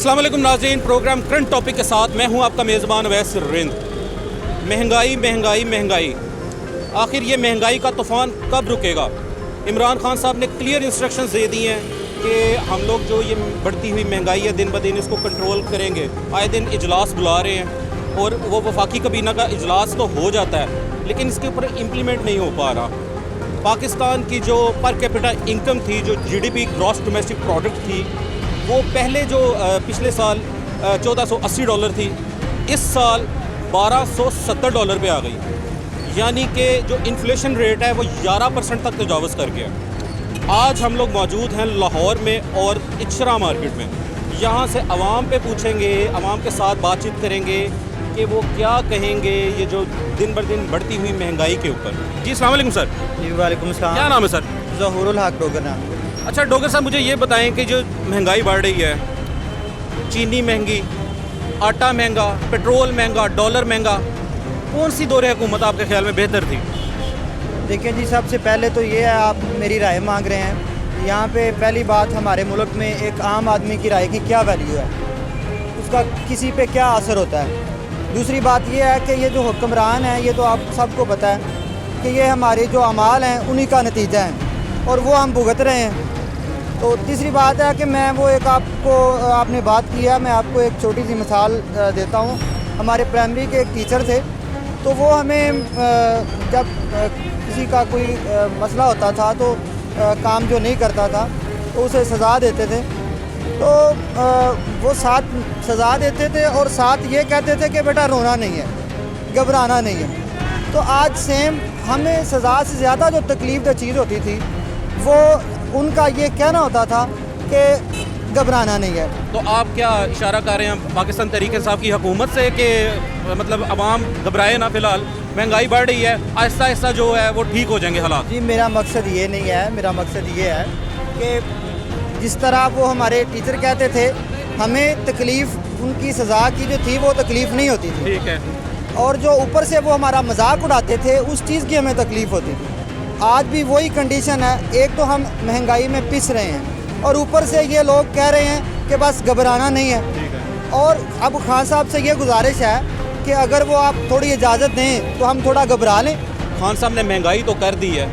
अस्सलाम वालेकुम नाज़रीन, प्रोग्राम करंट टॉपिक के साथ मैं हूं आपका मेज़बान अवैस रिंद। महंगाई महंगाई महंगाई, आखिर ये महंगाई का तूफ़ान कब रुकेगा? इमरान खान साहब ने क्लियर इंस्ट्रक्शंस दे दी हैं कि हम लोग जो ये बढ़ती हुई महंगाई है दिन ब दिन इसको कंट्रोल करेंगे। आए दिन इजलास बुला रहे हैं और वो वफाकी kabीना का इजलास तो हो जाता है लेकिन इसके ऊपर इम्प्लीमेंट नहीं हो पा रहा। पाकिस्तान की जो पर कैपिटा इनकम थी, जो GDP ग्रॉस डोमेस्टिक प्रोडक्ट थी, वो पहले जो पिछले साल $1480 थी, इस साल $1270 पे आ गई। यानी कि जो इन्फ्लेशन रेट है वो 11% तक तजावज़ कर गया। आज हम लोग मौजूद हैं लाहौर में और इचरा मार्केट में। यहाँ से आवाम पे पूछेंगे, आवाम के साथ बातचीत करेंगे कि वो क्या कहेंगे ये जो दिन ब दिन बढ़ती हुई महंगाई के ऊपर। जी अस्सलाम वालेकुम सर। जी वालेकुम सलाम। क्या नाम है सर? ज़हूरुल हक डोगर नाम। अच्छा डोगर साहब, मुझे ये बताएं कि जो महंगाई बढ़ रही है, चीनी महंगी, आटा महंगा, पेट्रोल महंगा, डॉलर महंगा, कौन सी दौर हुकूमत आपके ख्याल में बेहतर थी? देखिए जी, सबसे पहले तो ये है, आप मेरी राय मांग रहे हैं। यहाँ पे पहली बात, हमारे मुल्क में एक आम आदमी की राय की क्या वैल्यू है, उसका किसी पे क्या असर होता है। दूसरी बात ये है कि ये जो हुक्मरान हैं, ये तो आप सबको पता है कि ये हमारे जो अमाल हैं उन्हीं का नतीजा है और वो हम भुगत रहे हैं। तो तीसरी बात है कि मैं वो एक आपने बात की है, मैं आपको एक छोटी सी मिसाल देता हूँ। हमारे प्राइमरी के एक टीचर थे, तो वो हमें जब किसी का कोई मसला होता था तो काम जो नहीं करता था तो उसे सज़ा देते थे। तो वो साथ सज़ा देते थे और साथ ये कहते थे कि बेटा रोना नहीं है, घबराना नहीं है। तो आज सेम हमें सज़ा से ज़्यादा जो तकलीफ़ चीज़ होती थी वो उनका ये कहना होता था कि घबराना नहीं है। तो आप क्या इशारा कर रहे हैं पाकिस्तान तहरीक इंसाफ की हुकूमत से कि मतलब आवाम घबराए ना, फ़िलहाल महंगाई बढ़ रही है, आहिस्ता आहिस्ता जो है वो ठीक हो जाएंगे हालात? जी मेरा मकसद ये नहीं है, मेरा मकसद ये है कि जिस तरह वो हमारे टीचर कहते थे, हमें तकलीफ़ उनकी सज़ा की जो थी वो तकलीफ़ नहीं होती थी। ठीक है। और जो ऊपर से वो हमारा मजाक उड़ाते थे उस चीज़ की हमें तकलीफ़ होती थी। आज भी वही कंडीशन है। एक तो हम महंगाई में पिस रहे हैं और ऊपर से ये लोग कह रहे हैं कि बस घबराना नहीं है। और अब खान साहब से ये गुजारिश है कि अगर वो आप थोड़ी इजाज़त दें तो हम थोड़ा घबरा लें। खान साहब ने महंगाई तो कर दी है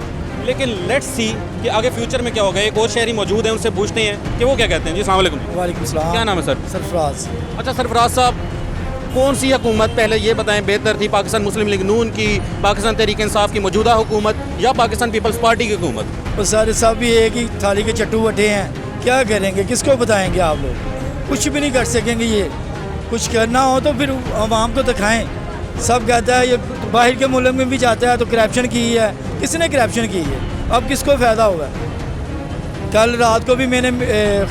लेकिन लेट्स सी कि आगे फ्यूचर में क्या होगा। एक और शहरी मौजूद है, उनसे पूछते हैं कि वो क्या कहते हैं। जी अस्सलाम वालेकुम। वालेकुम सलाम। क्या नाम है सर? सरफराज। अच्छा सरफराज साहब, कौन सी हुकूमत पहले ये बताएं बेहतर थी, पाकिस्तान मुस्लिम लीग नून की, पाकिस्तान तहरीक इंसाफ की मौजूदा हुकूमत या पाकिस्तान पीपल्स पार्टी की हुकूमत? वो सारे सब भी एक ही थाली के चट्टू बटे हैं, क्या करेंगे, किसको बताएंगे? आप लोग कुछ भी नहीं कर सकेंगे। ये कुछ करना हो तो फिर आवाम को दिखाएं। सब कहता है ये बाहर के मुल्क में भी जाता है तो करप्शन की है। किसने करप्शन की है? अब किसको फ़ायदा होगा? कल रात को भी मैंने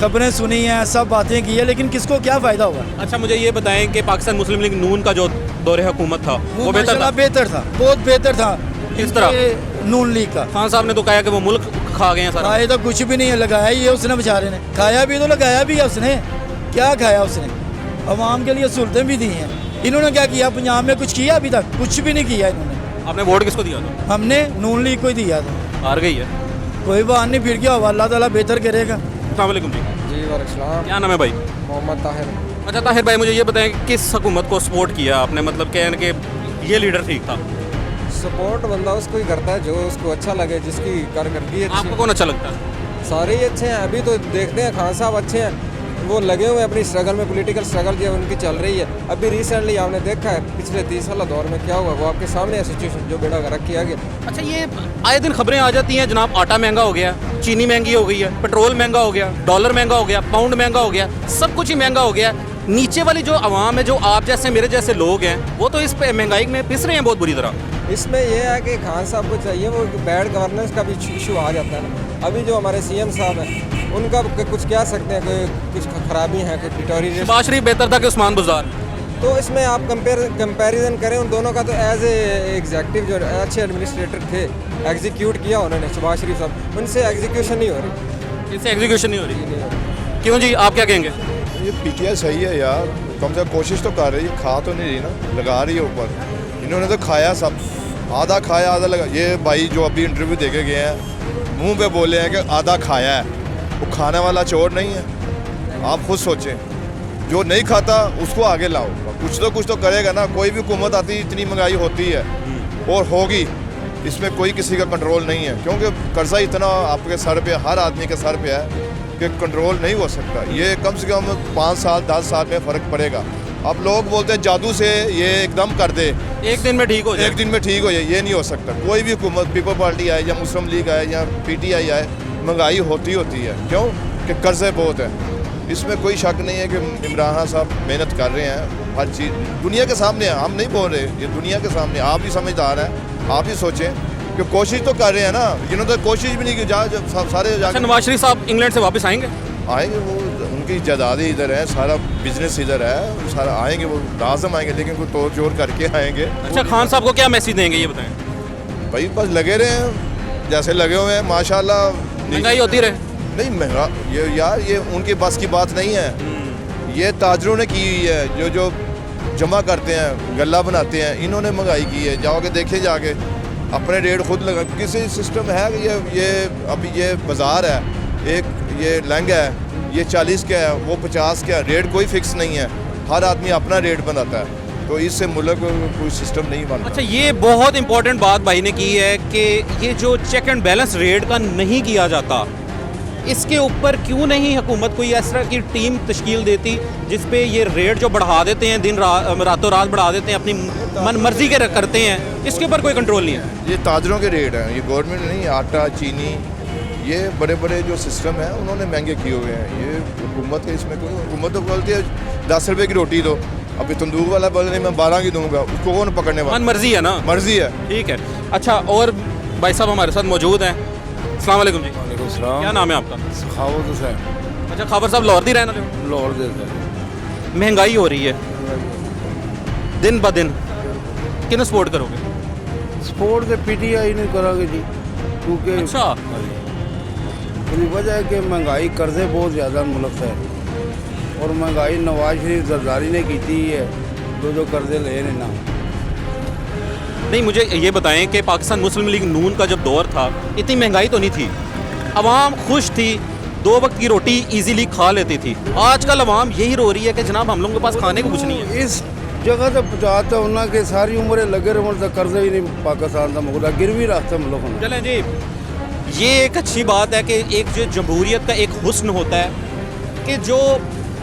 खबरें सुनी हैं, सब बातें की है, लेकिन किसको क्या फ़ायदा होगा? अच्छा मुझे ये बताएं कि पाकिस्तान मुस्लिम लीग नून का जो दौरे हुकूमत था वो बेहतर था? बेहतर था, बहुत बेहतर था। किस तरह? नून लीग का। खान साहब ने तो कहा कि वो मुल्क खा गए हैं सारा। खाए तो कुछ भी नहीं है, लगाया ही है उसने, बेचारे ने खाया भी तो लगाया भी है उसने। क्या खाया उसने? अवाम के लिए सहूलतें भी दी हैं। इन्होंने क्या किया पंजाब में? कुछ किया? अभी तक कुछ भी नहीं किया इन्होंने। आपने वोट किसको दिया था? हमने नून लीग को ही दिया था। हार गई है। कोई बात नहीं, फिर क्या होगा, अल्लाह ताला बेहतर करेगा। अस्सलाम वालेकुम जी। जी वालेकुम। क्या नाम है भाई? मोहम्मद ताहिर। अच्छा ताहिर भाई, मुझे ये बताएं कि किस हुकूमत को सपोर्ट किया आपने, मतलब कहने के ये लीडर ठीक था? सपोर्ट बंदा उसको ही करता है जो उसको अच्छा लगे, जिसकी कारकर्दगी अच्छी। आपको कौन अच्छा लगता है? सारे ही अच्छे हैं। अभी तो देखते हैं खान साहब अच्छे हैं, वो लगे हुए हैं अपनी स्ट्रगल में, पॉलिटिकल स्ट्रगल जो उनकी चल रही है। अभी रिसेंटली आपने देखा है पिछले 30 साल दौर में क्या हुआ, वो आपके सामने है सिचुएशन जो बेड़ा गर्क किया गया। अच्छा ये आए दिन खबरें आ जाती हैं जनाब, आटा महंगा हो गया, चीनी महंगी हो गई है, पेट्रोल महंगा हो गया, डॉलर महंगा हो गया, पाउंड महंगा हो गया, सब कुछ ही महंगा हो गया। नीचे वाली जो आवाम है, जो आप जैसे मेरे जैसे लोग हैं, वो तो इस महंगाई में पिस रहे हैं बहुत बुरी तरह। इसमें यह है कि खान साहब को चाहिए, वो बैड गवर्नेंस का भी इशू आ जाता है ना। अभी जो हमारे CM साहब हैं उनका कुछ कह सकते हैं, कोई कुछ खराबी है, कोई पिटौरी। शहबाज शरीफ बेहतर था कि उस्मान बुज़दार? तो इसमें आप कंपैरिजन करें उन दोनों का, तो एज एग्जेक्टिव जो अच्छे एडमिनिस्ट्रेटर थे, एग्जीक्यूट किया उन्होंने शहबाज शरीफ साहब, उनसे एग्जीक्यूशन नहीं हो रही। इनसे एग्जीक्यूशन नहीं हो रही? क्यों जी, आप क्या कहेंगे? ये PTI सही है यार, कम से कम कोशिश तो कर रही है, खा तो नहीं रही ना, लगा रही है ऊपर। इन्होंने तो खाया सब, आधा खाया आधा लगा। ये भाई जो अभी इंटरव्यू दे के गए हैं मुंह पे बोले हैं कि आधा खाया है, वो खाने वाला चोर नहीं है। आप खुद सोचें, जो नहीं खाता उसको आगे लाओ, कुछ तो करेगा ना। कोई भी हुकूमत आती है, इतनी महंगाई होती है और होगी, इसमें कोई किसी का कंट्रोल नहीं है, क्योंकि कर्जा इतना आपके सर पे, हर आदमी के सर पे है कि कंट्रोल नहीं हो सकता। ये कम से कम 5 साल 10 साल में फ़र्क पड़ेगा। अब लोग बोलते हैं जादू से ये एकदम कर दे, एक दिन में ठीक हो जाए। एक दिन में ठीक हो जाए, ये नहीं हो सकता। कोई भी हुकूमत, पीपल पार्टी आए या मुस्लिम लीग आए या PTI आए, महंगाई होती है। क्यों कि कर्जे बहुत है। इसमें कोई शक नहीं है कि इमरान खान साहब मेहनत कर रहे हैं, हर चीज़ दुनिया के सामने है, हम नहीं बोल रहे, ये दुनिया के सामने। आप भी समझदार हैं, आप ही सोचें कि कोशिश तो कर रहे हैं ना, जिन्होंने तो कोशिश भी नहीं की। सारे अच्छा, नवाज शरीफ साहब इंग्लैंड से वापस आएंगे? आएंगे, वो उनकी जायदादें इधर है, सारा बिजनेस इधर है, सारा आएंगे, वो लाजम आएंगे, लेकिन कोई तोड़ जोड़ करके आएंगे। अच्छा, खान साहब को क्या मैसेज देंगे ये बताएं? भाई बस लगे रहे हैं जैसे लगे हुए हैं, माशाल्लाह। महंगाई होती रहे? नहीं महंगा, ये यार ये उनके बस की बात नहीं है। ये ताजरों ने की हुई है, जो जमा करते हैं, गल्ला बनाते हैं, इन्होंने महंगाई की है। जाओगे देखे जाके, अपने रेट खुद लगा। किसी सिस्टम है कि ये अभी ये बाज़ार है, एक ये लहंगा है, ये 40 का है, वो 50 का है, रेट कोई फिक्स नहीं है। हर आदमी अपना रेट बनाता है, तो इससे मुल्क कोई सिस्टम नहीं बनता। अच्छा, ये बहुत इंपॉर्टेंट बात भाई ने की है कि ये जो चेक एंड बैलेंस रेट का नहीं किया जाता, इसके ऊपर क्यों नहीं हुकूमत कोई इस तरह की टीम तश्कील देती जिस पे ये रेट जो बढ़ा देते हैं, रातों रात बढ़ा देते हैं, अपनी मन मर्जी के करते हैं, इसके ऊपर कोई कंट्रोल नहीं है। ये ताजरों के रेट हैं, ये गवर्नमेंट नहीं। आटा, चीनी, ये बड़े बड़े जो सिस्टम है उन्होंने महंगे किए हुए हैं। ये हुकूमत है, इसमें कोई हुकूमत तो बोलती है 10 रुपये की रोटी दो, अभी तंदूर वाला बोल रहे मैं 12 की दूंगा, उसको कौन पकड़ने वाला? मन मर्जी है ना, मर्जी है। ठीक है। अच्छा, और भाई साहब हमारे साथ मौजूद हैं। अस्सलाम वालेकुम जी। क्या नाम है आपका? सखावत हुसैन। अच्छा, खबर साहब लाहौर दी रहना हो? लाहौर दे। महंगाई हो रही है दिन ब दिन, किन सपोर्ट करोगे? स्पोर्ट तो PTI नहीं करांगे जी, क्योंकि अच्छा, उसकी वजह है कि महंगाई, कर्जे बहुत ज़्यादा मुल्क है, और महंगाई नवाज शरीफ जरदारी ने की थी है, जो कर्जे ले रहे ना। नहीं, मुझे ये बताएं कि पाकिस्तान मुस्लिम लीग नून का जब दौर था, इतनी महंगाई तो नहीं थी, अवाम खुश थी, 2 वक्त की रोटी इजीली खा लेती थी। आजकल अवाम यही रो रही है कि जनाब हम लोगों के पास खाने को कुछ नहीं है। इस जगह तो पहुँचाता होना कि सारी उम्र लगे रहे, कर्जे ही नहीं पाकिस्तान का मुकदा गिरवी रखता हम लोग। चलें जी, ये एक अच्छी बात है कि एक जो जमहूरियत का एक हुस्न होता है कि जो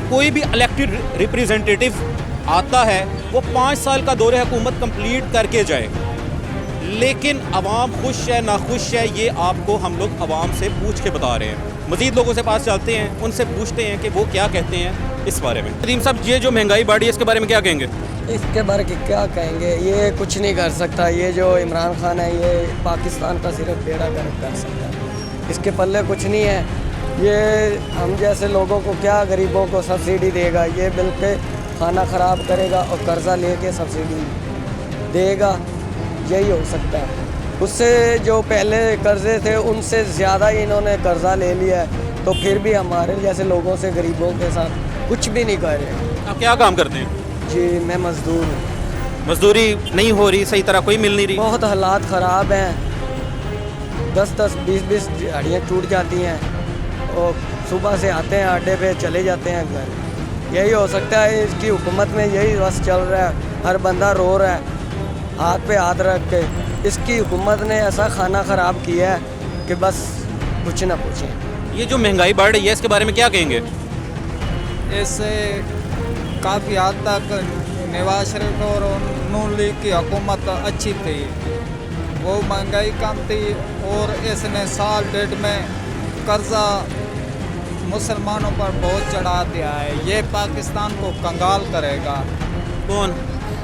कोई भी इलेक्टेड रिप्रेजेंटेटिव आता है वो 5 साल का दौरे हुकूमत कंप्लीट करके जाए, लेकिन अवाम खुश है नाखुश है, ये आपको हम लोग अवाम से पूछ के बता रहे हैं। मज़ीद लोगों से पास चलते हैं, उनसे पूछते हैं कि वो क्या कहते हैं इस बारे में। करीम साहब, ये जो महंगाई बढ़ी है इसके बारे में क्या कहेंगे? इसके बारे में क्या कहेंगे, ये कुछ नहीं कर सकता। ये जो इमरान खान है, ये पाकिस्तान का सिर्फ बेड़ा गर्क कर सकता है, इसके पल्ले कुछ नहीं है। ये हम जैसे लोगों को क्या, गरीबों को सब्सिडी देगा, ये बिल्कुल खाना ख़राब करेगा और कर्ज़ा लेके सब्सिडी देगा, यही हो सकता है। उससे जो पहले कर्ज़े थे उनसे ज़्यादा इन्होंने कर्ज़ा ले लिया है, तो फिर भी हमारे जैसे लोगों से, गरीबों के साथ कुछ भी नहीं कर रहे। आप क्या काम करते हैं? जी, मैं मज़दूर हूँ। मजदूरी नहीं हो रही, सही तरह कोई मिल नहीं रही? बहुत हालात ख़राब हैं, 10-10, 20-20 दिहाड़ियाँ टूट जाती हैं, और सुबह से आते हैं अड्डे पे, चले जाते हैं घर। यही हो सकता है, इसकी हुकूमत में यही बस चल रहा है, हर बंदा रो रहा है हाथ पे हाथ रख के। इसकी हुकूमत ने ऐसा खाना ख़राब किया है कि बस कुछ ना पूछें। ये जो महंगाई बढ़ रही है इसके बारे में क्या कहेंगे? इससे काफ़ी हद तक नवाज शरीफ और नून लीग की हुकूमत अच्छी थी, वो महंगाई कम थी, और इसने साल डेढ़ में कर्जा मुसलमानों पर बहुत चढ़ा दिया है। ये पाकिस्तान को कंगाल करेगा। कौन?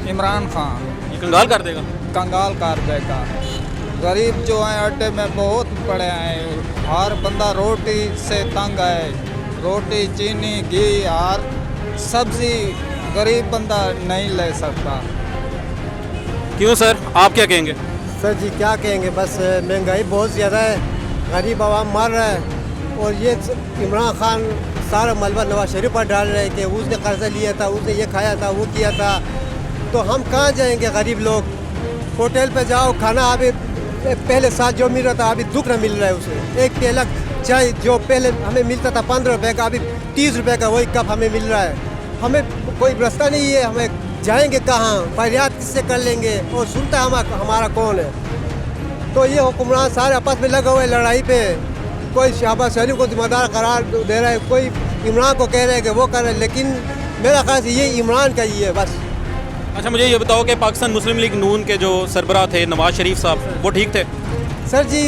इमरान खान। ये कंगाल कर देगा? कंगाल कर देगा। गरीब जो हैं अड्डे में बहुत पड़े हैं, हर बंदा रोटी से तंग है, रोटी, चीनी, घी, हर सब्ज़ी गरीब बंदा नहीं ले सकता। क्यों सर, आप क्या कहेंगे? सर जी क्या कहेंगे, बस महंगाई बहुत ज़्यादा है, गरीब आवाम मर रहा है, और ये इमरान खान सारा मलबा नवाज शरीफ पर डाल रहे हैं कि उसने कर्जा लिया था, उसने ये खाया था, वो किया था। तो हम कहाँ जाएंगे गरीब लोग? होटल पे जाओ, खाना अभी पहले साथ जो मिल रहा था अभी दुगना मिल रहा है उसे। एक प्याला चाय जो पहले हमें मिलता था 15 रुपये का, अभी 30 रुपये का वही कप हमें मिल रहा है। हमें कोई रास्ता नहीं है, हमें जाएंगे कहाँ, फरियाद किससे कर लेंगे और सुनता हमारा कौन है। तो ये हुक्मरान सारे आपस में लगे हुए लड़ाई पे, कोई शहबाज शरीफ को जिम्मेदार करार दे रहा है, कोई इमरान को कह रहे हैं कि वो कर रहे हैं, लेकिन मेरा ख्याल से ये इमरान का ही है बस। अच्छा मुझे ये बताओ कि पाकिस्तान मुस्लिम लीग नून के जो सरबराह थे नवाज शरीफ साहब, वो ठीक थे? सर जी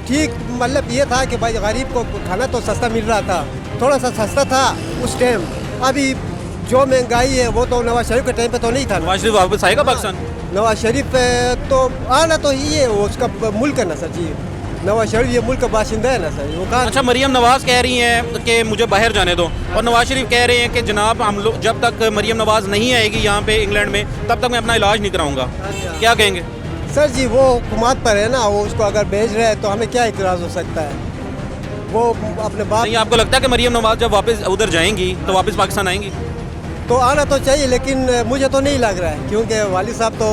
ठीक, मतलब ये था कि भाई गरीब को खाना तो सस्ता मिल रहा था, थोड़ा सा सस्ता था उस टाइम। अभी जो महंगाई है वो तो नवाज शरीफ के टाइम पे तो नहीं था। नवाज शरीफ वापस आएगा पाकिस्तान? नवाज शरीफ तो आना तो ही है, वो उसका मुल्क है ना सर जी, नवाज शरीफ ये मुल्क का बाशिंदा है ना सर, वो कहाँ। अच्छा मरियम नवाज कह रही हैं कि मुझे बाहर जाने दो, और नवाज शरीफ कह रहे हैं कि जनाब हम लोग जब तक मरियम नवाज नहीं आएगी यहाँ पे इंग्लैंड में तब तक मैं अपना इलाज नहीं कराऊंगा। क्या कहेंगे? सर जी वो हुकूमत पर है ना, वो उसको अगर भेज रहे हैं तो हमें क्या इतराज़ हो सकता है। वो अपने बाप नहीं, आपको लगता है कि मरियम नवाज जब वापस उधर जाएंगी तो वापस पाकिस्तान आएंगी? तो आना तो चाहिए, लेकिन मुझे तो नहीं लग रहा है, क्योंकि वालिद साहब तो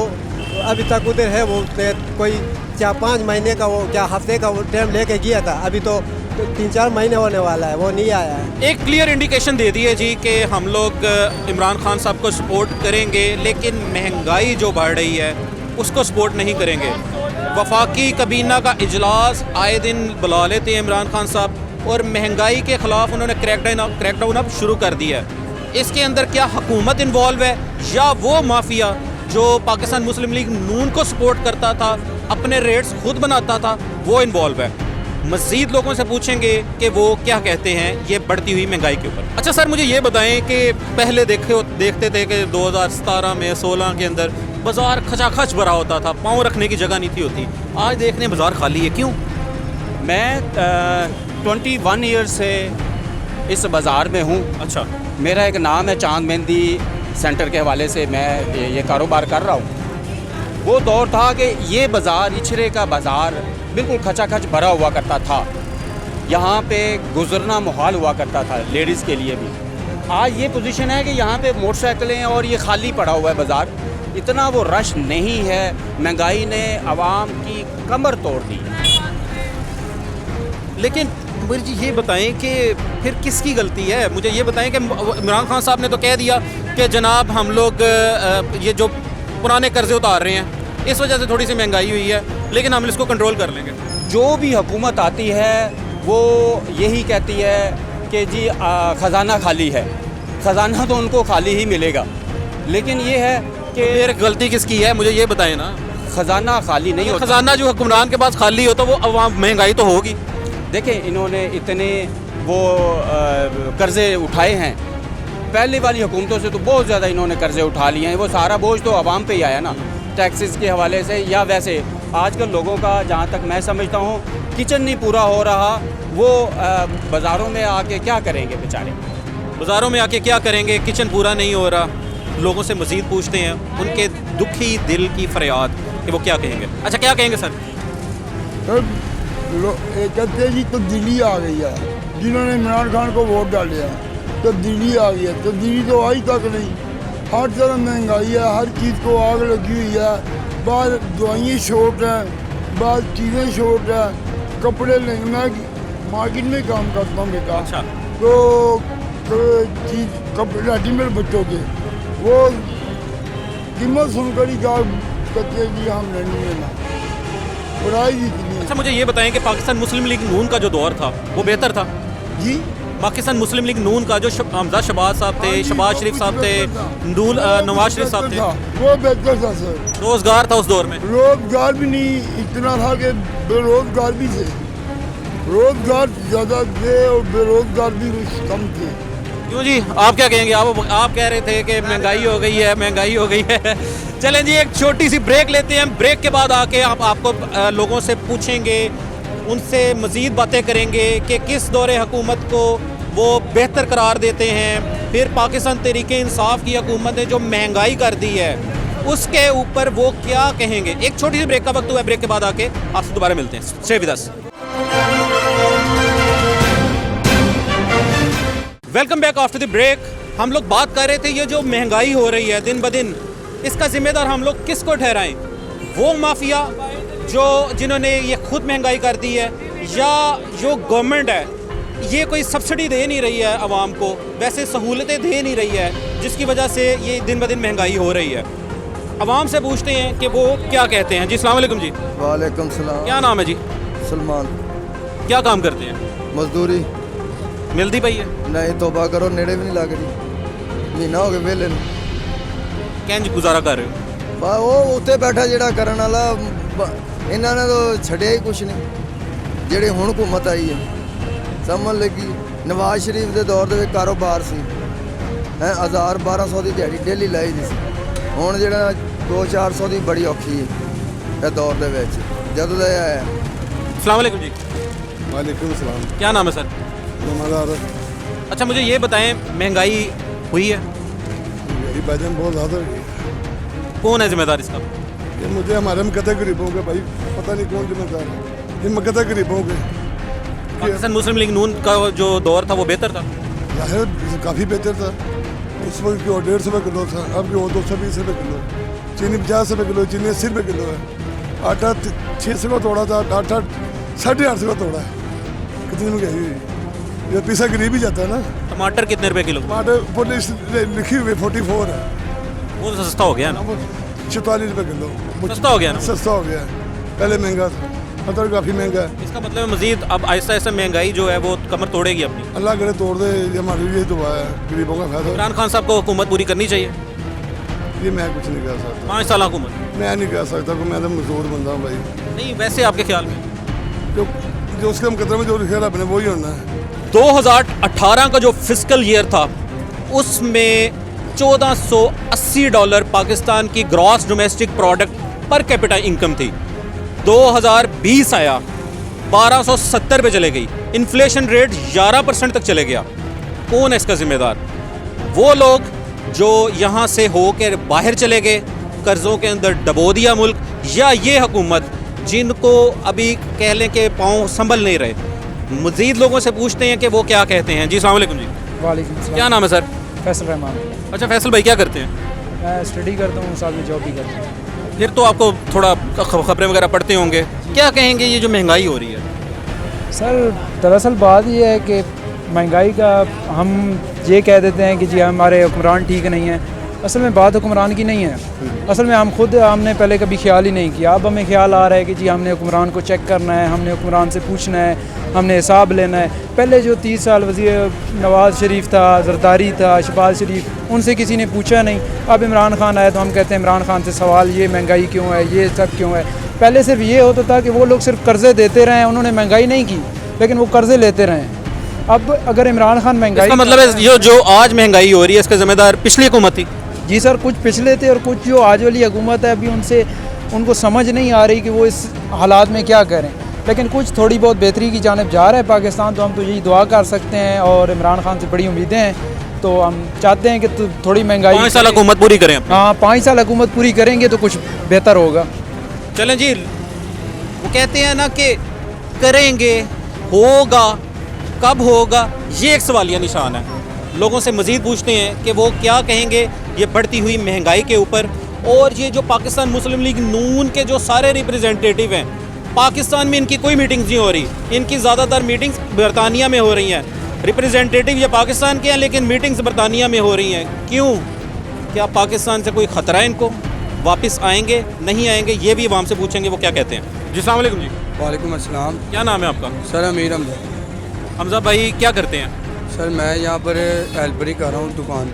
अभी तक उधर है। वो कोई 4-5 महीने का, वो क्या हफ्ते का वो टाइम लेके गया था, अभी तो 3-4 महीने होने वाला है, वो नहीं आया है। एक क्लियर इंडिकेशन दे दी है जी कि हम लोग इमरान खान साहब को सपोर्ट करेंगे, लेकिन महंगाई जो बढ़ रही है उसको सपोर्ट नहीं करेंगे। वफाकी कबीना का इजलास आए दिन बुला लेते हैं इमरान खान साहब, और महंगाई के ख़िलाफ़ उन्होंने क्रैकडाउन अब शुरू कर दिया है। इसके अंदर क्या हुकूमत इन्वॉल्व है या वो माफिया जो पाकिस्तान मुस्लिम लीग नून को सपोर्ट करता था, अपने रेट्स खुद बनाता था, वो इन्वॉल्व है? मज़ीद लोगों से पूछेंगे कि वो क्या कहते हैं ये बढ़ती हुई महंगाई के ऊपर। अच्छा सर मुझे ये बताएं कि पहले देखते थे कि 2017 में 16 के अंदर बाज़ार खचाखच भरा होता था, पाँव रखने की जगह नहीं थी होती, आज देखने बाज़ार खाली है, क्यों? मैं 21 ईयर्स से इस बाज़ार में हूँ। अच्छा, मेरा एक नाम है चांद मेहंदी सेंटर के हवाले से मैं ये कारोबार कर रहा हूँ। वो दौर था कि ये बाज़ार, इचरे का बाज़ार बिल्कुल खचाखच भरा हुआ करता था, यहाँ पे गुजरना मुहाल हुआ करता था लेडीज़ के लिए भी। आज ये पोजीशन है कि यहाँ पे मोटरसाइकिलें और ये खाली पड़ा हुआ है बाज़ार, इतना वो रश नहीं है। महंगाई ने आवाम की कमर तोड़ दी। लेकिन मुझे ये बताएं कि फिर किसकी गलती है? मुझे ये बताएं कि इमरान खान साहब ने तो कह दिया कि जनाब हम लोग ये जो पुराने कर्जे उतार रहे हैं इस वजह से थोड़ी सी महंगाई हुई है, लेकिन हम इसको कंट्रोल कर लेंगे। जो भी हुकूमत आती है वो यही कहती है कि जी ख़जाना खाली है। ख़जाना तो उनको खाली ही मिलेगा, लेकिन ये है कि फिर गलती किसकी है? मुझे ये बताएं ना। ख़जाना खाली नहीं होता। ख़जाना जो हुक्मरान के पास खाली हो तो वो अवाम महंगाई तो होगी। देखें इन्होंने इतने वो कर्ज़े उठाए हैं, पहले वाली हुकूमतों से तो बहुत ज़्यादा इन्होंने कर्ज़े उठा लिए हैं। वो सारा बोझ तो आवाम पे ही आया ना, टैक्सेस के हवाले से या वैसे। आजकल लोगों का जहाँ तक मैं समझता हूँ किचन नहीं पूरा हो रहा, वो बाज़ारों में आके क्या करेंगे बेचारे? बाज़ारों में आके क्या करेंगे? किचन पूरा नहीं हो रहा। लोगों से मज़ीद पूछते हैं उनके दुखी दिल की फरियाद कि वो क्या कहेंगे। अच्छा क्या कहेंगे सर? कहते हैं जी तब्दीली आ गई है, जिन्होंने इमरान खान को वोट डाले हैं तब्दीली आ गई है। तब्दीली तो आई तक नहीं, हर तरह महंगाई है, हर चीज़ को आग लगी हुई है। बाद दवाइयाँ शॉर्ट हैं, बाद चीज़ें शॉर्ट है, कपड़े लेंगे। मैं मार्केट में काम करता हूँ बेटा। अच्छा। तो चीज़ कपड़े रेडीमेड बच्चों के वो कीमत सुनकर ही क्या कहते हैं कि हम नहीं लेना, पढ़ाई जितनी। अच्छा मुझे ये बताएं कि पाकिस्तान मुस्लिम लीग नून का जो दौर था वो बेहतर था? जी, पाकिस्तान मुस्लिम लीग नून का जो हमजा शहबाज साहब थे, शहबाज शरीफ साहब थे, नवाज शरीफ साहब थे, वो बेहतर था सर। रोजगार था उस दौर में? रोजगार भी नहीं इतना था कि बेरोजगार भी थे, रोजगार ज़्यादा थे और बेरोजगार भी कम थे। क्यों जी, आप क्या कहेंगे? आप कह रहे थे कि महंगाई हो गई है, महंगाई हो गई है। चलें जी एक छोटी सी ब्रेक लेते हैं, ब्रेक के बाद आके आपको लोगों से पूछेंगे, उनसे मज़ीद बातें करेंगे कि किस दौरे हुकूमत को वो बेहतर करार देते हैं, फिर पाकिस्तान तहरीके इंसाफ की हुकूमत ने जो महंगाई कर दी है उसके ऊपर वो क्या कहेंगे। एक छोटी सी ब्रेक का वक्त हुआ है, ब्रेक के बाद आके आपसे दोबारा मिलते हैं। Stay with us. Welcome back after the break. हम लोग बात कर रहे थे ये जो महंगाई हो रही है दिन ब दिन, इसका जिम्मेदार हम लोग किसको ठहराएं? वो माफिया जिन्होंने ये खुद महंगाई कर दी है, या जो गवर्नमेंट है ये कोई सब्सिडी दे नहीं रही है आवाम को, वैसे सहूलतें दे नहीं रही है, जिसकी वजह से ये दिन ब दिन महंगाई हो रही है। आवाम से पूछते हैं कि वो क्या कहते हैं। जी अस्सलाम वालेकुम जी। वालेकुम सलाम। क्या नाम है जी? सलमान। क्या काम करते हैं? मजदूरी मिलती पई है? नहीं, तोबा करो, नेड़े भी नहीं लग रही, महीना हो गया वेले ਨੂੰ। कैंज गुजारा कर रहे हो? ਬਾ ਉਹ ਉੱਤੇ ਬੈਠਾ ਜਿਹੜਾ ਕਰਨ ਵਾਲਾ ਇਹਨਾਂ ਨੇ ਤਾਂ ਛੱਡਿਆ ਹੀ ਕੁਛ ਨਹੀਂ। ਜਿਹੜੀ ਹੁਣ ਹਕੂਮਤ ਆਈ ਹੈ ਸਮਝ ਲੱਗੀ, ਨਵਾਜ਼ ਸ਼ਰੀਫ ਦੇ ਦੌਰ ਦੇ ਵਿੱਚ ਕਾਰੋਬਾਰ ਸੀ ਹੈ 1000-1200 ਦੀ ਦਿਹਾੜੀ ਡੇਲੀ ਲਾਈ ਦੀ ਸੀ। ਹੁਣ ਜਿਹੜਾ 200-400 ਦੀ ਬੜੀ ਔਖੀ ਹੈ ਇਹ ਦੌਰ ਦੇ ਵਿੱਚ ਜਦੋਂ ਦਾ ਇਹ ਆਇਆ। अस्सलाम वालेकुम जी। वालेकुम सलाम। क्या नाम है सर? नमाज़ अच्छा मुझे ये बताएं, महंगाई हुई है, यही भाईजान बहुत ज़्यादा हुई है। कौन है जिम्मेदार इसका? ये मुझे हमारे मकते गरीबों के भाई पता नहीं कौन जिम्मेदार है, ये मकते गरीबों के। पाकिस्तान मुस्लिम लीग नून का जो दौर था वो बेहतर था? जाहिर काफ़ी बेहतर था। उस वक्त की 150 रुपये किलो था, अब की 220 रुपये किलो। चीनी 50 रुपये किलो, चीनी 80 रुपये किलो है। आटा 600 का तोड़ा था, आटा 850 का तोड़ा है। कितनी में गई? ये पैसा गरीब ही जाता है ना। टमाटर कितने रुपए किलो? टमाटर ऊपर लिखी हुई 44 है। वो तो सस्ता हो गया ना? 44 रुपये किलो। सस्ता हो गया ना? सस्ता हो गया है, पहले महंगा था, मतलब काफ़ी महंगा है। इसका मतलब है मजीद अब आहिस्ता आहिस्ता महंगाई जो है वो कमर तोड़ेगी अपनी। अल्लाह करे तोड़ दे, ये हमारी यही दुआ है, गरीबों का फायदा। इमरान खान साहब को हुकूमत पूरी करनी चाहिए। ये मैं कुछ नहीं कह सकता। 5 साल हुकूमत मैं नहीं कह सकता कि मैं तो मजदूर बंदा हूँ भाई। नहीं, वैसे आपके ख्याल में जो उसके मुकदमे में जो लिखा आपने वही होना है। 2018 का जो फिस्कल ईयर था उसमें $1480 पाकिस्तान की gross domestic product per capita income थी। 2020 आया 1270 पे चले गई, इन्फ्लेशन रेट 11% तक चले गया। कौन है इसका जिम्मेदार? वो लोग जो यहाँ से होकर बाहर चले गए, कर्ज़ों के अंदर डबो दिया मुल्क, या ये हुकूमत जिनको अभी कह लें कि पाँव संभल नहीं रहे। मज़ीद लोगों से पूछते हैं कि वो क्या कहते हैं। जी अस्सलाम वालेकुम जी। वालेकुम सलाम। क्या नाम है सर? फैसल रहमान। अच्छा फैसल भाई, क्या करते हैं? मैं स्टडी करता हूँ, साथ में जॉब भी करता हूँ। फिर तो आपको थोड़ा खबरें वगैरह पढ़ते होंगे। क्या कहेंगे ये जो महंगाई हो रही है? सर दरअसल बात ये है कि महंगाई का हम ये कह देते हैं कि जी हमारे हुक्मरान ठीक नहीं है। असल में बात हुक्मरान की नहीं है। असल में हमने पहले कभी ख्याल ही नहीं किया। अब हमें ख्याल आ रहा है कि जी हमने हुक्मरान को चेक करना है, हमने हुक्मरान से पूछना है, हमने हिसाब लेना है। पहले जो 30 साल वज़ीर नवाज़ शरीफ था, जरदारी था, शहबाज शरीफ, उनसे किसी ने पूछा नहीं। अब इमरान खान आया तो हम कहते हैं इमरान खान से सवाल, ये महंगाई क्यों है, ये सब क्यों है। पहले सिर्फ ये होता था कि वो लोग सिर्फ कर्ज़े देते रहे, उन्होंने महंगाई नहीं की, लेकिन वो कर्ज़े लेते रहे। अब अगर इमरान खान महंगाई, इसका मतलब है ये जो आज महंगाई हो रही है इसका जिम्मेदार पिछली हुकूमत थी? जी सर, कुछ पिछले थे और कुछ जो आज वाली हुकूमत है अभी उनको समझ नहीं आ रही कि वो इस हालात में क्या करें। लेकिन कुछ थोड़ी बहुत बेहतरी की जानिब जा रहा है पाकिस्तान, तो हम तो यही दुआ कर सकते हैं और इमरान खान से बड़ी उम्मीदें हैं। तो हम चाहते हैं कि थोड़ी महंगाई 5 साल हुकूमत पूरी करें अपनी। हाँ, 5 साल हुकूमत पूरी करेंगे तो कुछ बेहतर होगा। चलें जी, वो कहते हैं ना कि करेंगे, होगा, कब होगा, ये एक सवालिया निशान है। लोगों से मज़ीद पूछते हैं कि वो क्या कहेंगे ये बढ़ती हुई महंगाई के ऊपर। और ये जो पाकिस्तान मुस्लिम लीग नून के जो सारे रिप्रेजेंटेटिव हैं, पाकिस्तान में इनकी कोई मीटिंग्स नहीं हो रही। इनकी ज़्यादातर मीटिंग्स बरतानिया में हो रही हैं। रिप्रेजेंटेटिव ये पाकिस्तान के हैं लेकिन मीटिंग्स बरतानिया में हो रही हैं। क्यों? क्या पाकिस्तान से कोई ख़तरा है इनको? वापस आएंगे, नहीं आएंगे, ये भी आवाम से पूछेंगे वो क्या कहते हैं। जी अस्सलाम वालेकुम जी। वालेकुम अस्सलाम। क्या नाम है आपका? सर अमीर हमजा। हमजा भाई क्या करते हैं? सर मैं यहाँ पर हेल्पर ही कर रहा हूँ दुकान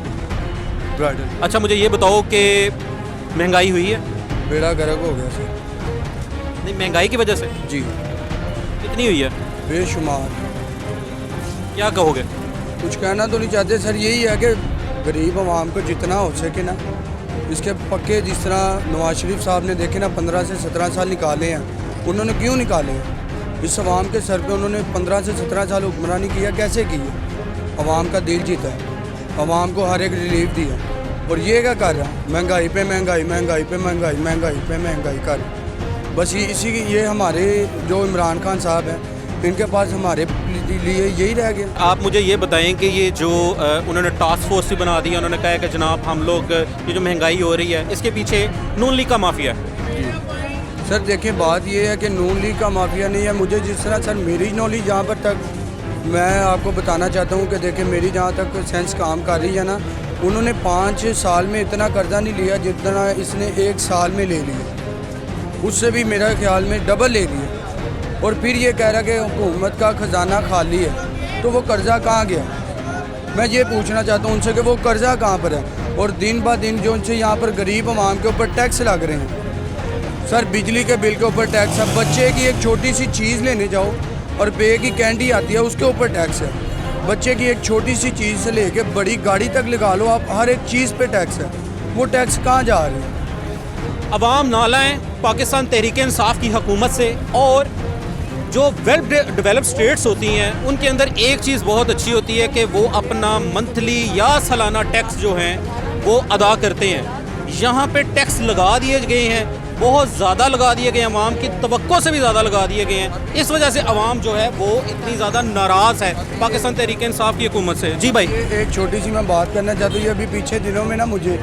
ब्राइडल। अच्छा मुझे ये बताओ कि महंगाई हुई है? बेड़ा गर्क हो गया सर। नहीं, महंगाई की वजह से? जी। कितनी हुई है? बेशुमार। क्या कहोगे? कुछ कहना तो नहीं चाहते सर, यही है कि गरीब आवाम को जितना हो सके ना, इसके पक्के जिस तरह नवाज शरीफ साहब ने देखे ना 15 से 17 साल निकाले हैं, उन्होंने क्यों निकाले हैं? इस आवाम के सर पे उन्होंने 15 से 17 साल हुक्मरानी किया, कैसे की है? आवाम का दिल जीता है, आवाम को हर एक रिलीफ दिया। और ये क्या कर रहा है? महंगाई पे महंगाई, महंगाई पे महंगाई, महंगाई पे महंगाई कर। बस ये हमारे जो इमरान खान साहब हैं, इनके पास हमारे लिए यही रह गया। आप मुझे ये बताएं कि ये जो उन्होंने टास्क फोर्स भी बना दी, उन्होंने कहा है कि जनाब हम लोग ये जो महंगाई हो रही है इसके पीछे नून लीग का माफिया है। जी सर, देखिए बात ये है कि नून लीग का माफिया नहीं है। मुझे जिस तरह सर मेरी नॉलेज यहाँ पर तक मैं आपको बताना चाहता हूँ कि देखिए मेरी जहाँ तक सेंस काम कर रही है ना, उन्होंने 5 साल में इतना कर्जा नहीं लिया जितना इसने 1 साल में ले लिया, उससे भी मेरा ख्याल में डबल ले लिया। और फिर ये कह रहा कि हुकूमत का ख़जाना खाली है, तो वो कर्जा कहाँ गया? मैं ये पूछना चाहता हूँ उनसे कि वो कर्जा कहाँ पर है। और दिन ब दिन जो उनसे यहाँ पर गरीब आवाम के ऊपर टैक्स लग रहे हैं सर, बिजली के बिल के ऊपर टैक्स है, बच्चे की एक छोटी सी चीज़ लेने जाओ और पे की कैंडी आती है उसके ऊपर टैक्स है, बच्चे की एक छोटी सी चीज़ से लेके बड़ी गाड़ी तक लगा लो आप, हर एक चीज़ पे टैक्स है। वो टैक्स कहाँ जा रहे हैं? अवाम नालाएं पाकिस्तान तहरीक इंसाफ की हुकूमत से। और जो वेल डेवलप्ड स्टेट्स होती हैं उनके अंदर एक चीज़ बहुत अच्छी होती है कि वो अपना मंथली या सालाना टैक्स जो हैं वो अदा करते हैं। यहाँ पे टैक्स लगा दिए गए हैं, बहुत ज़्यादा लगा दिए गए, अवाम की तवक्को से भी ज़्यादा लगा दिए गए हैं। इस वजह से अवाम जो है वो इतनी ज़्यादा नाराज़ है पाकिस्तान तहरीक इंसाफ की हुकूमत से। जी भाई, एक छोटी सी मैं बात करना चाहता हूँ। ये अभी पीछे दिनों में ना मुझे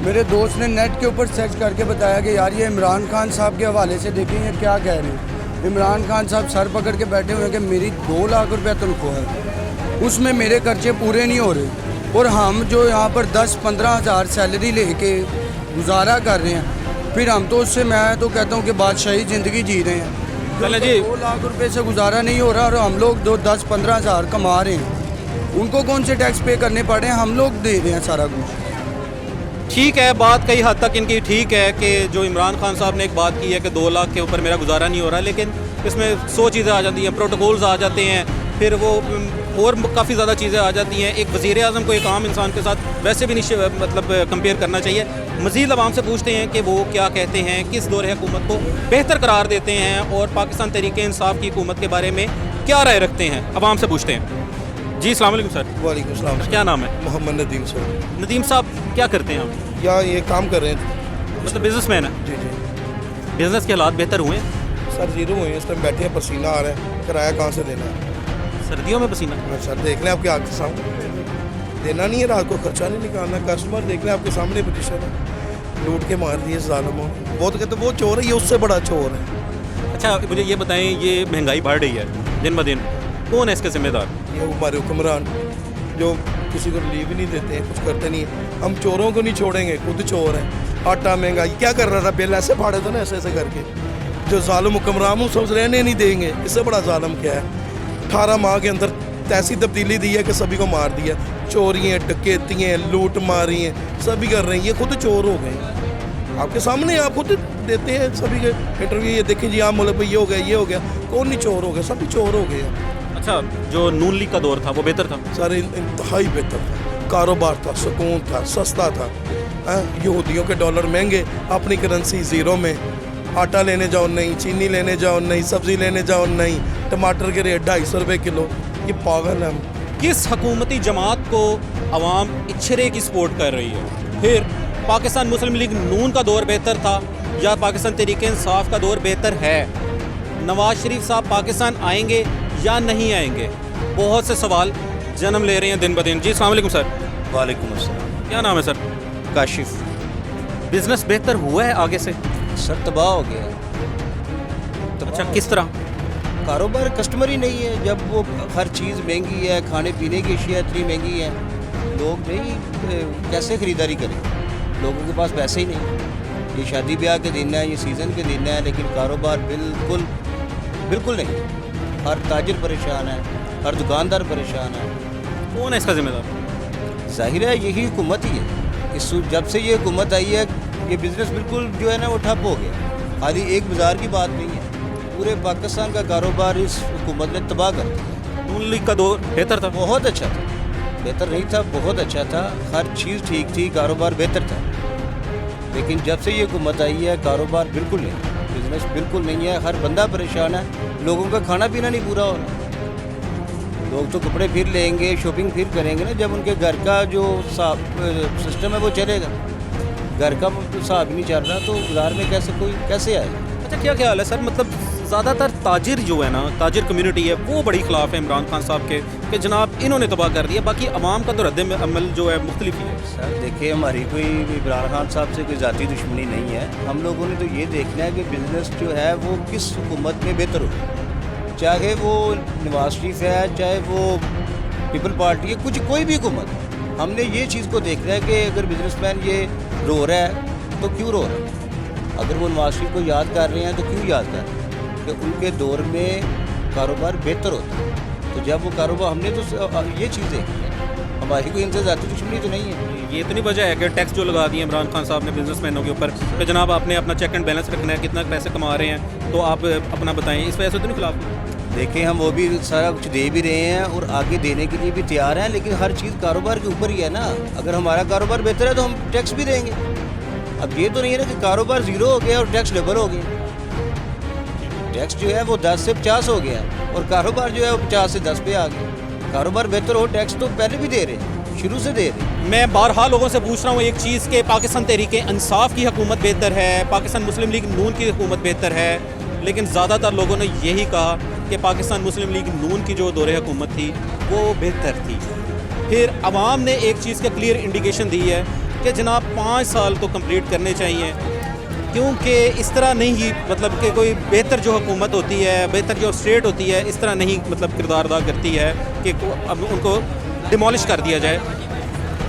मेरे दोस्त ने नेट के ऊपर सर्च करके बताया कि यार ये इमरान खान साहब के हवाले से देखें ये क्या कह रहे हैं। इमरान खान साहब सर पकड़ के बैठे हुए हैं कि मेरी 2 लाख रुपया तनख्वाह है, उसमें मेरे खर्चे पूरे नहीं हो रहे, और हम जो यहाँ पर 10-15 हज़ार सैलरी लेके गुजारा कर रहे हैं, फिर हम तो उससे, मैं तो कहता हूँ कि बादशाही ज़िंदगी जी रहे हैं। चलें जी, 2 लाख रुपए से गुजारा नहीं हो रहा और हम लोग 10-15 हज़ार कमा रहे हैं, उनको कौन से टैक्स पे करने पड़े हैं? हम लोग दे रहे हैं सारा कुछ। ठीक है, बात कई हद तक इनकी ठीक है कि जो इमरान खान साहब ने एक बात की है कि 2 लाख के ऊपर मेरा गुजारा नहीं हो रहा, लेकिन इसमें 100 चीज़ें आ जाती हैं, प्रोटोकॉल्स आ जाते हैं, फिर वो और काफ़ी ज़्यादा चीज़ें आ जाती हैं। एक वज़ीर आज़म को एक आम इंसान के साथ वैसे भी नहीं मतलब कंपेयर करना चाहिए। मज़ीद अवाम से पूछते हैं कि वो क्या कहते हैं, किस दौर हुकूमत को बेहतर करार देते हैं और पाकिस्तान तहरीक इंसाफ की हुकूमत के बारे में क्या राय रखते हैं, अवाम से पूछते हैं। जी अस्सलाम वालेकुम सर। वालेकुम सलाम। क्या नाम है? मोहम्मद नदीम सर। नदीम साहब क्या करते हैं आप? या ये काम कर रहे हैं, मतलब बिजनेसमैन है? जी जी। बिजनेस के हालात बेहतर हुए हैं? सर जीरो हुए हैं, इस टाइम बैठे हैं, पसीना आ रहा है, किराया कहाँ से देना है? सर्दियों में पसीना? सर देख लें आपके आगे सामने, देना नहीं है, रात को खर्चा नहीं निकालना, कस्टमर देख लें आपके सामने पोजीशन है, लूट के मार दिए ज़ालिमों। वो तो कहते वो चोर है, ये उससे बड़ा चोर है। अच्छा मुझे ये बताएं, ये महंगाई बढ़ रही है दिन ब दिन, कौन है इसके जिम्मेदार? ये हमारे हुक्मरान जो किसी को रिलीव नहीं देते हैं, कुछ करते नहीं है। हम चोरों को नहीं छोड़ेंगे, खुद चोर हैं। आटा महंगाई क्या कर रहा था, बिल ऐसे फाड़े थे ना, ऐसे ऐसे करके। जो ज़ालिम हुक्मरान सोच रहने नहीं देंगे, इससे बड़ा ज़ालिम क्या है? 18 माह के अंदर ऐसी तब्दीली दी है कि सभी को मार दिया। चोरियाँ, डकैतियाँ, लूट मारी हैं, सभी कर रहे हैं, ये खुद चोर हो गए। आपके सामने आप खुद देते हैं सभी के इंटरव्यू, ये देखें जी आप मुल्क में ये हो गया, ये हो गया, कौन नहीं चोर हो गया? सभी चोर हो गए। अच्छा, जो नून लीग का दौर था वो बेहतर था? सर इंतहाई बेहतर था, कारोबार था, सुकून था, सस्ता था। यहूदियों के डॉलर महंगे, अपनी करेंसी ज़ीरो में, आटा लेने जाओ नहीं, चीनी लेने जाओ नहीं, सब्ज़ी लेने जाओ नहीं, टमाटर के रेट 250 रुपये किलो। ये पागल है हम। किस हुकूमती जमात को अवाम इच्छरे की सपोर्ट कर रही है? फिर पाकिस्तान मुस्लिम लीग नून का दौर बेहतर था या पाकिस्तान तहरीक इंसाफ का दौर बेहतर है? नवाज शरीफ साहब पाकिस्तान आएंगे या नहीं आएंगे? बहुत से सवाल जन्म ले रहे हैं दिन ब दिन। जी अस्सलाम वालेकुम सर। वालेकुम अस्सलाम। क्या नाम है सर? काशिफ। बिजनेस बेहतर हुआ है आगे से? सर तबाह हो गया। अच्छा, किस तरह? कारोबार, कस्टमर ही नहीं है। जब वो हर चीज़ महंगी है, खाने पीने की अशिया इतनी महंगी है, लोग नहीं कैसे ख़रीदारी करें? लोगों के पास पैसे ही नहीं। ये शादी ब्याह के दिन है, ये सीज़न के दिन है, लेकिन कारोबार बिल्कुल बिल्कुल नहीं। हर ताजिर परेशान है, हर दुकानदार परेशान है। कौन है इसका जिम्मेदार? जाहिर है यही हुकूमत ही है। जब से ये हुकूमत आई है, ये बिज़नेस बिल्कुल जो है ना वो ठप हो गया। खाली एक बाज़ार की बात नहीं है, पूरे पाकिस्तान का कारोबार इस हुकूमत ने तबाह कर दिया। नून लीग का दौर बेहतर था? बहुत अच्छा था। बेहतर नहीं था, बहुत अच्छा था, हर चीज़ ठीक थी, कारोबार बेहतर था। लेकिन जब से ये हुकूमत आई है, कारोबार बिल्कुल नहीं, बिज़नेस बिल्कुल नहीं है, हर बंदा परेशान है, लोगों का खाना पीना नहीं पूरा हो रहा। लोग तो कपड़े फिर लेंगे, शॉपिंग फिर करेंगे ना जब उनके घर का जो सिस्टम है वो चलेगा। घर का हिसाब ही नहीं चल रहा तो बाजार में कैसे आएगा? अच्छा, क्या ख्याल है सर, मतलब ज़्यादातर ताजिर जो है ना, ताजिर कम्युनिटी है वो बड़ी खिलाफ है इमरान खान साहब के कि जनाब इन्होंने तबाह कर दिया, बाकी अवाम का तो रद्द-ए-अमल जो है मुख्तलिफ ही है। सर देखिए, हमारी कोई इमरान खान साहब से कोई ज़ाती दुश्मनी नहीं है। हम लोगों ने तो ये देखना है कि बिज़नेस जो है वो किस हुकूमत में बेहतर हो। चाहे वो नवाज शरीफ है, चाहे वो पीपल पार्टी है, कुछ कोई भी हुकूमत, हमने ये चीज़ को देखना है कि अगर बिजनेसमैन ये रो रहा है तो क्यों रो रहा है, अगर वो नवाज शरीफ को याद कर रहे हैं तो क्यों याद कर रहे हैं, कि उनके दौर में कारोबार बेहतर होता है। तो जब वो कारोबार, हमने तो ये चीज़ देखी है, हमारी कोई इनसे ज़्यादा दुश्मनी तो नहीं है। ये तो नहीं वजह है कि टैक्स जो लगा दिए इमरान खान साहब ने बिजनेसमैनों के ऊपर कि जनाब आपने अपना चेक एंड बैलेंस रखना है, कितना पैसे कमा रहे हैं तो आप अपना बताएं, इस वजह से तो नहीं खिलाफ? देखें, हम वो भी सारा कुछ दे भी रहे हैं और आगे देने के लिए भी तैयार हैं, लेकिन हर चीज़ कारोबार के ऊपर ही है ना। अगर हमारा कारोबार बेहतर है तो हम टैक्स भी देंगे। अब ये तो नहीं है ना कि कारोबार ज़ीरो हो गया और टैक्स डबल हो गया। टैक्स जो है वो 10 से 50 हो गया और कारोबार जो है वो 50 से 10 पे आ गया। कारोबार बेहतर हो, टैक्स तो पहले भी दे रहे हैं, शुरू से दे रहे हैं। मैं बारहा लोगों से पूछ रहा हूँ एक चीज़ के पाकिस्तान तहरीके इंसाफ की हुकूमत बेहतर है, पाकिस्तान मुस्लिम लीग नून की हुकूमत बेहतर है, लेकिन ज़्यादातर लोगों ने यही कहा कि पाकिस्तान मुस्लिम लीग नून की जो दौरे हुकूमत थी वो बेहतर थी। फिर अवाम ने एक चीज़ का क्लियर इंडिकेशन दी है कि जनाब 5 साल तो कंप्लीट करने चाहिए, क्योंकि इस तरह नहीं, मतलब कि कोई बेहतर जो हुकूमत होती है, बेहतर जो स्टेट होती है, इस तरह नहीं मतलब किरदार अदा करती है कि अब उनको डिमोलिश कर दिया जाए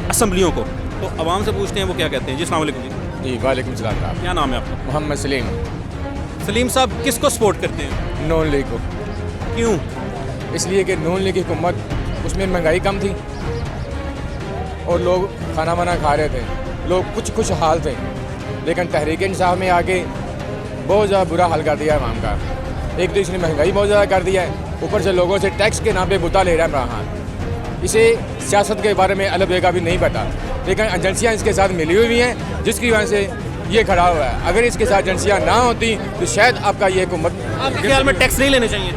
असम्बलियों को। तो अवाम से पूछते हैं वो क्या कहते हैं। जी अस्सलाम वालेकुम। जी वालेकुम सलाम। क्या नाम है आपका? मोहम्मद सलीम। सलीम साहब किसको सपोर्ट करते हैं? नून लीग को। क्यों? इसलिए कि नून लीग की हुकूमत, उसमें महंगाई कम थी और लोग खाना वाना खा रहे थे, लोग कुछ कुछ हाल थे, लेकिन तहरीक इंसाफ में आके बहुत ज़्यादा बुरा हाल कर दिया है आवाम का। एक तो इसने महंगाई बहुत ज़्यादा कर दिया है, ऊपर से लोगों से टैक्स के नाम पे बुता ले रहा है इमरान खान। इसे सियासत के बारे में अलग जगह भी नहीं पता, लेकिन एजेंसियाँ इसके साथ मिली हुई हैं जिसकी वजह से ये खड़ा हुआ है। अगर इसके साथ एजेंसियाँ ना होती तो शायद आपका ये हुकूमत, आपके ख्याल में टैक्स नहीं लेने चाहिए?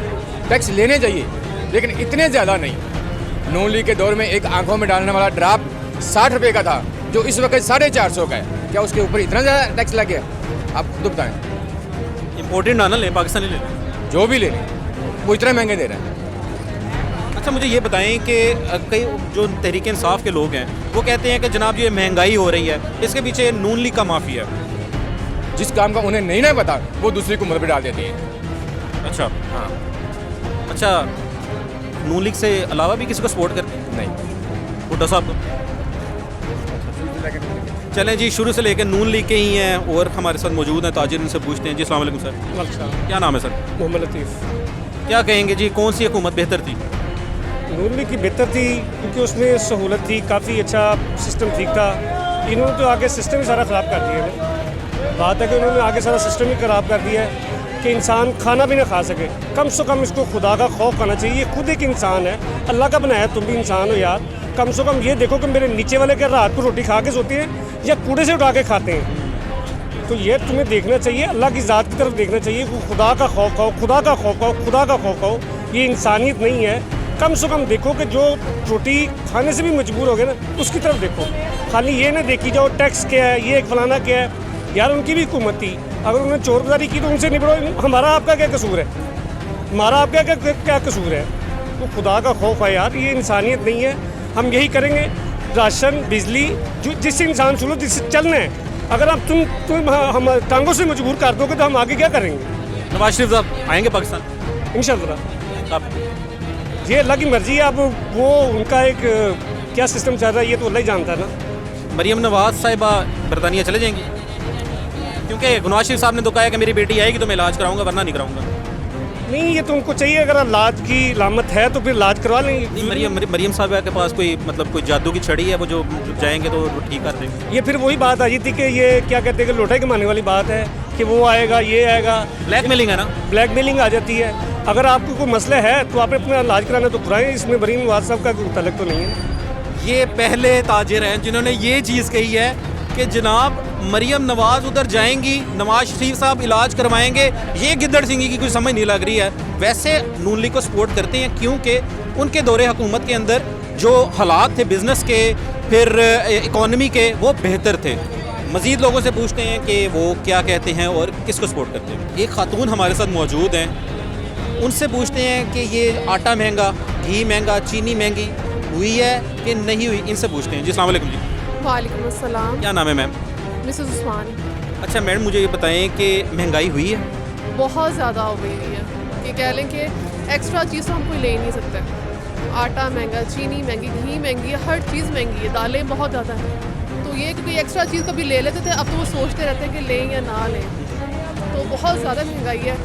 टैक्स लेने चाहिए, लेकिन इतने ज़्यादा नहीं। नून लीग के दौर में एक आंखों में डालने वाला ड्राप 60 रुपये का था, जो इस वक्त 450 का है। क्या उसके ऊपर इतना ज़्यादा टैक्स लग गया? आप खुद बताएं। इम्पोर्टेड ना ले, पाकिस्तानी ले, जो भी ले लें वो इतना महंगे दे रहे हैं। अच्छा मुझे ये बताएं कि कई जो तहरीक इंसाफ के लोग हैं वो कहते हैं कि जनाब ये महंगाई हो रही है, इसके पीछे नून लीग का माफिया है। जिस काम का उन्हें नहीं ना पता वो दूसरी को मुँह पे डाल देती हैं। अच्छा हाँ, अच्छा नून लीग से अलावा भी किसी को सपोर्ट करते हैं? नहीं। भुट्टो साहब को? चलें जी, शुरू से लेकर नून लीग के ही हैं और हमारे साथ मौजूद हैं ताजिर, उनसे पूछते हैं। जी अस्सलाम वालेकुम सर। क्या नाम है सर? मोहम्मद लतीफ़। क्या कहेंगे जी, कौन सी हुकूमत बेहतर थी? नून लीग की बेहतर थी क्योंकि उसमें सहूलत थी, काफ़ी अच्छा सिस्टम ठीक था। इन्होंने तो आगे सिस्टम ही सारा ख़राब कर दिया है। बात है कि उन्होंने आगे सारा सिस्टम ही ख़राब कर दिया है कि इंसान खाना भी ना खा सके। कम से कम इसको खुदा का खौफ करना चाहिए। ये खुद एक इंसान है, अल्लाह का बनाया, तुम भी इंसान हो यार। कम से कम ये देखो कि मेरे नीचे वाले क्या रात को रोटी खा के सोते हैं या कूड़े से उठा के खाते हैं। तो ये तुम्हें देखना चाहिए, अल्लाह की ज़ात की तरफ देखना चाहिए। खुदा का खौफ खाओ, खुदा का खौफ खाओ, खुदा का खौफ खाओ। ये इंसानियत नहीं है। कम से कम देखो कि जो रोटी खाने से भी मजबूर हो गए ना, उसकी तरफ देखो। खाली ये ना देखी जाओ टैक्स क्या है, ये एक फलाना क्या है। यार उनकी भी हुकूमत थी, अगर उन्होंने चोर बाजारी की तो उनसे निपटो। हमारा आपका क्या कसूर है? हमारा आपका क्या कसूर है? तो खुदा का खौफ है यार, ये इंसानियत नहीं है। हम यही करेंगे, राशन बिजली जो जिससे इंसान सुनो, जिससे चलना है। अगर आप तुम हम टांगों से मजबूर कर दोगे तो हम आगे क्या करेंगे? नवाज शरीफ साहब आएंगे पाकिस्तान इंशाअल्लाह। अब ये अल्लाह की मर्जी है। अब वो उनका एक क्या सिस्टम चल रहा है ये तो अल्लाह ही जानता है ना। मरियम नवाज साहिबा बरतानिया चले जाएंगी? क्योंकि नवाज शरीफ साहब ने तो कहा है कि मेरी बेटी आएगी तो मैं इलाज कराऊंगा, वरना नहीं कराऊंगा। नहीं, ये तो उनको चाहिए। अगर इलाज की लामत है तो फिर इलाज करवा लेंगे। मरियम साहब के पास कोई मतलब कोई जादू की छड़ी है, वो जो जाएंगे तो वो ठीक कर देंगे। ये फिर वही बात आ जाती कि ये क्या कहते हैं कि लोटा कमाने वाली बात है कि वो आएगा, ये आएगा। ब्लैकमेलिंग है ना, ब्लैकमेलिंग आ जाती है। अगर आपको कोई मसला है तो आपने अपना इलाज कराना तो कराएं। इसमें मरीम नवाज साहब का कोई तल्लुक तो नहीं है। ये पहले ताजिर हैं जिन्होंने ये चीज़ कही है कि जनाब मरियम नवाज उधर जाएंगी, नवाज शरीफ साहब इलाज करवाएंगे। ये गिद्दड़ सिंगी की कोई समझ नहीं लग रही है। वैसे नून लीग को सपोर्ट करते हैं क्योंकि उनके दौरे हुकूमत के अंदर जो हालात थे बिज़नेस के, फिर इकॉनमी के, वो बेहतर थे। मज़ीद लोगों से पूछते हैं कि वो क्या कहते हैं और किसको सपोर्ट करते हैं। एक खातून हमारे साथ मौजूद हैं, उनसे पूछते हैं कि ये आटा महंगा, घी महंगा, चीनी महंगी हुई है कि नहीं हुई, इनसे पूछते हैं। जी अस्सलाम वालेकुम। जी वालेकुम अस्सलाम। क्या नाम है मैम? मिसेस उस्मान। अच्छा मैडम, मुझे ये बताएं कि महंगाई हुई है? बहुत ज़्यादा हो गई है। ये कह लें कि एक्स्ट्रा चीज़ तो हम कोई ले ही नहीं सकते। आटा महंगा, चीनी महंगी, घी महंगी है, हर चीज़ महंगी है, दालें बहुत ज़्यादा हैं। तो ये कि कोई एक्स्ट्रा चीज़ कभी ले लेते थे, अब तो वो सोचते रहते हैं कि लें या ना लें। तो बहुत ज़्यादा महंगाई है।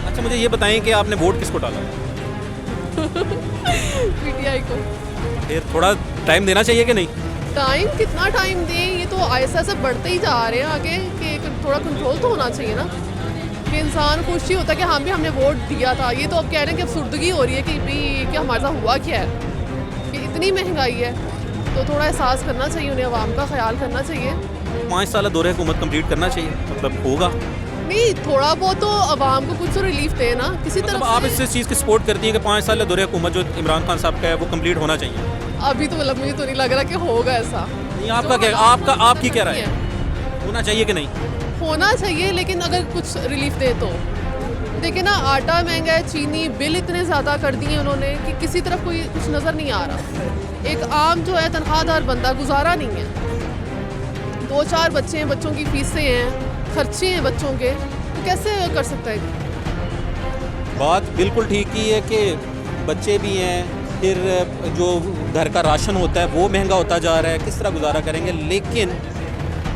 अच्छा मुझे ये बताएं कि आपने वोट किसको डाला? पीटीआई को। फिर थोड़ा टाइम देना चाहिए कि नहीं? टाइम कितना टाइम दें, ये तो ऐसा ऐसा बढ़ते ही जा रहे हैं आगे कि थोड़ा कंट्रोल तो होना चाहिए ना, कि इंसान खुश ही होता है कि हाँ भी हमने वोट दिया था। ये तो अब कह रहे हैं कि अफसुर्दगी हो रही है कि भाई क्या हमारे साथ हुआ क्या है, कि इतनी महंगाई है। तो थोड़ा एहसास करना चाहिए, उन्हें आवाम का ख्याल करना चाहिए। 5 साल दौरे हुकूमत कंप्लीट करना चाहिए, मतलब होगा नहीं, थोड़ा बहुत तो आवाम को कुछ तो रिलीफ दे ना किसी तरफ आप इससे चीज़ की सपोर्ट करती हैं कि 5 साल दौरे हुकूमत जो इमरान खान साहब का है वो कंप्लीट होना चाहिए? अभी तो मतलब मुझे तो नहीं लग रहा कि होगा ऐसा। नहीं, आपका क्या, आपकी क्या राय है? होना चाहिए कि नहीं? होना चाहिए, लेकिन अगर कुछ रिलीफ दे तो। देखिए ना, आटा महंगा है, चीनी, बिल इतने ज़्यादा कर दिए उन्होंने कि किसी तरफ कोई कुछ नज़र नहीं आ रहा। एक आम जो है तनख्वाहदार बंदा गुजारा नहीं है। 2-4 बच्चे हैं, बच्चों की फीसें हैं, खर्चे हैं बच्चों के, तो कैसे कर सकता है? बात बिल्कुल ठीक ही है कि बच्चे भी हैं, फिर जो घर का राशन होता है वो महंगा होता जा रहा है, किस तरह गुजारा करेंगे। लेकिन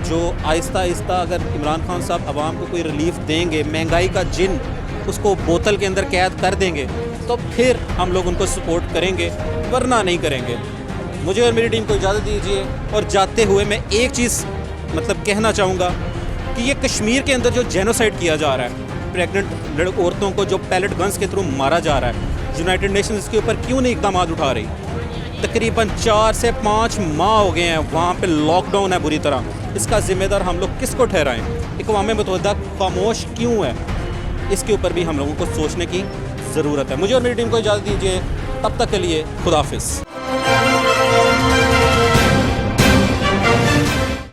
जो आहिस्ता आहिस्ता अगर इमरान खान साहब आवाम को कोई रिलीफ देंगे, महंगाई का जिन उसको बोतल के अंदर कैद कर देंगे, तो फिर हम लोग उनको सपोर्ट करेंगे, वरना नहीं करेंगे। मुझे और मेरी टीम को इजाज़त दीजिए। और जाते हुए मैं एक चीज़ मतलब कहना चाहूँगा कि ये कश्मीर के अंदर जो जेनोसाइड किया जा रहा है, प्रेग्नेंट औरतों को जो पैलेट गन्स के थ्रू मारा जा रहा है, यूनाइटेड नेशंस इसके ऊपर क्यों नहीं इकदाम उठा रही? तकरीबन 4 से 5 माह हो गए हैं, वहाँ पे लॉकडाउन है बुरी तरह। इसका ज़िम्मेदार हम लोग किसको ठहराएं? अक़वाम मुत्तहिदा खामोश क्यों है? इसके ऊपर भी हम लोगों को सोचने की ज़रूरत है। मुझे और मेरी टीम को इजाज़त दीजिए, तब तक के लिए खुदा हाफ़िज़।